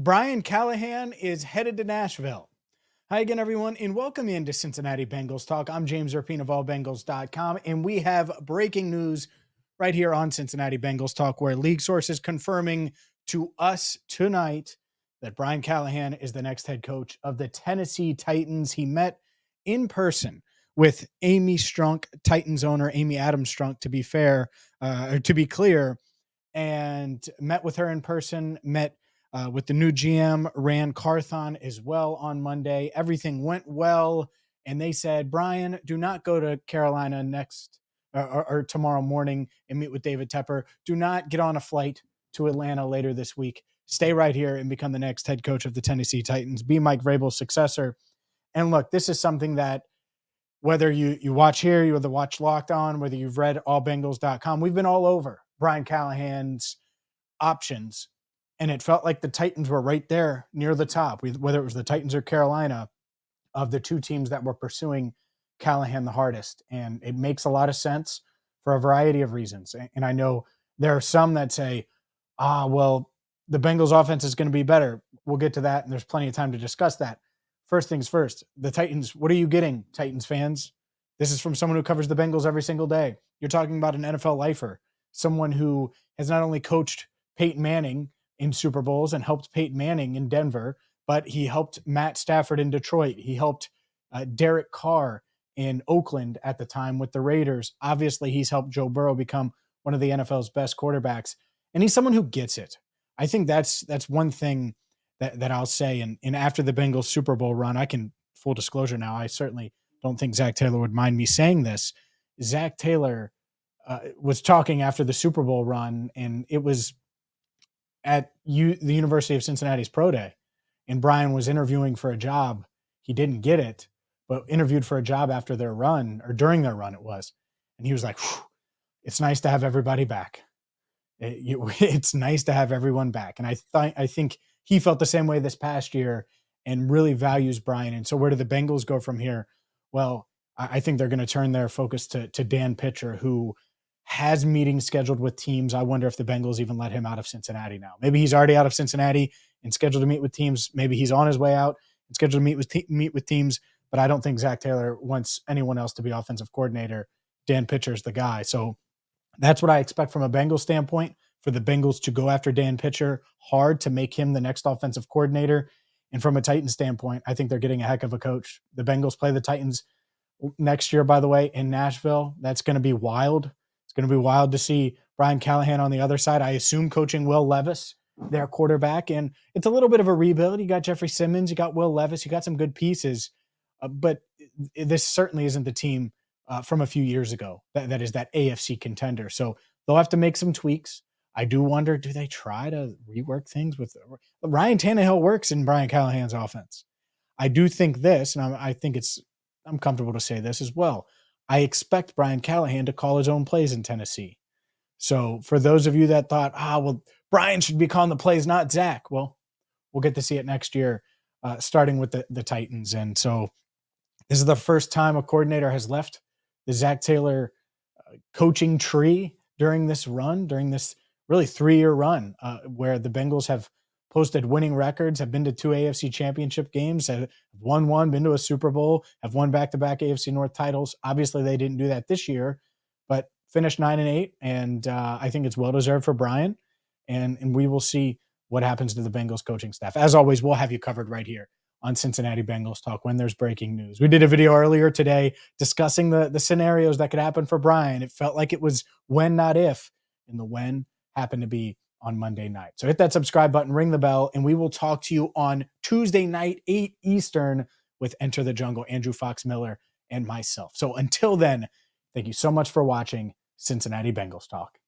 Brian Callahan is headed to Nashville. Hi again, everyone, and welcome into Cincinnati Bengals Talk. I'm James Rapien of allbengals.com, and we have breaking news right here on Cincinnati Bengals Talk, where league sources confirming to us tonight that Brian Callahan is the next head coach of the Tennessee Titans. He met in person with Amy Strunk, Titans owner Amy Adams Strunk, to be fair, or to be clear, and met with her in person, met with the new GM, Rand Carthon, as well on Monday. Everything went well, and they said, Brian, do not go to Carolina next or tomorrow morning and meet with David Tepper. Do not get on a flight to Atlanta later this week. Stay right here and become the next head coach of the Tennessee Titans. Be Mike Vrabel's successor. And look, this is something that whether you watch here, you either watch Locked On, whether you've read allbengals.com, we've been all over Brian Callahan's options, and it felt like the Titans were right there near the top, whether it was the Titans or Carolina, of the two teams that were pursuing Callahan the hardest. And it makes a lot of sense for a variety of reasons. And I know there are some that say, well, the Bengals offense is going to be better. We'll get to that, and there's plenty of time to discuss that. First things first, the Titans, what are you getting, Titans fans? This is from someone who covers the Bengals every single day. You're talking about an NFL lifer, someone who has not only coached Peyton Manning in Super Bowls and helped Peyton Manning in Denver, but he helped Matt Stafford in Detroit. He helped Derek Carr in Oakland at the time with the Raiders. Obviously, he's helped Joe Burrow become one of the NFL's best quarterbacks, and he's someone who gets it. I think that's one thing that I'll say. And after the Bengals Super Bowl run, I can, full disclosure now, I certainly don't think Zac Taylor would mind me saying this. Zac Taylor was talking after the Super Bowl run, and it was at the University of Cincinnati's Pro Day, and Brian was interviewing for a job. He didn't get it, but interviewed for a job after their run, or during their run it was. And he was like, it's nice to have everybody back. It's nice to have everyone back. And I think he felt the same way this past year and really values Brian. And so where do the Bengals go from here? Well, I think they're going to turn their focus to Dan Pitcher, who has meetings scheduled with teams. I wonder if the Bengals even let him out of Cincinnati now. Maybe he's already out of Cincinnati and scheduled to meet with teams. Maybe he's on his way out and scheduled to meet with teams. But I don't think Zac Taylor wants anyone else to be offensive coordinator. Dan Pitcher's the guy. So that's what I expect from a Bengals standpoint, for the Bengals to go after Dan Pitcher hard to make him the next offensive coordinator. And from a Titans standpoint, I think they're getting a heck of a coach. The Bengals play the Titans next year, by the way, in Nashville. That's going to be wild. It's going to be wild to see Brian Callahan on the other side. I assume coaching Will Levis, their quarterback. And it's a little bit of a rebuild. You got Jeffrey Simmons, you got Will Levis, you got some good pieces. But this certainly isn't the team from a few years ago that is that AFC contender. So they'll have to make some tweaks. I do wonder, do they try to rework things with Ryan Tannehill? Works in Brian Callahan's offense. I do think this, and I think I'm comfortable to say this as well. I expect Brian Callahan to call his own plays in Tennessee. So for those of you that thought, well, Brian should be calling the plays, not Zach. Well, we'll get to see it next year, starting with the Titans. And so this is the first time a coordinator has left the Zac Taylor coaching tree during this run, during this really 3-year run, where the Bengals have posted winning records, have been to 2 AFC championship games, have won one, been to a Super Bowl, have won back-to-back AFC North titles. Obviously, they didn't do that this year, but finished 9-8, and I think it's well-deserved for Brian, and we will see what happens to the Bengals coaching staff. As always, we'll have you covered right here on Cincinnati Bengals Talk when there's breaking news. We did a video earlier today discussing the scenarios that could happen for Brian. It felt like it was when, not if, and the when happened to be on Monday night. So hit that subscribe button, ring the bell, and we will talk to you on Tuesday night, 8 Eastern, with Enter the Jungle, Andrew Fox Miller, and myself. So until then, thank you so much for watching Cincinnati Bengals Talk.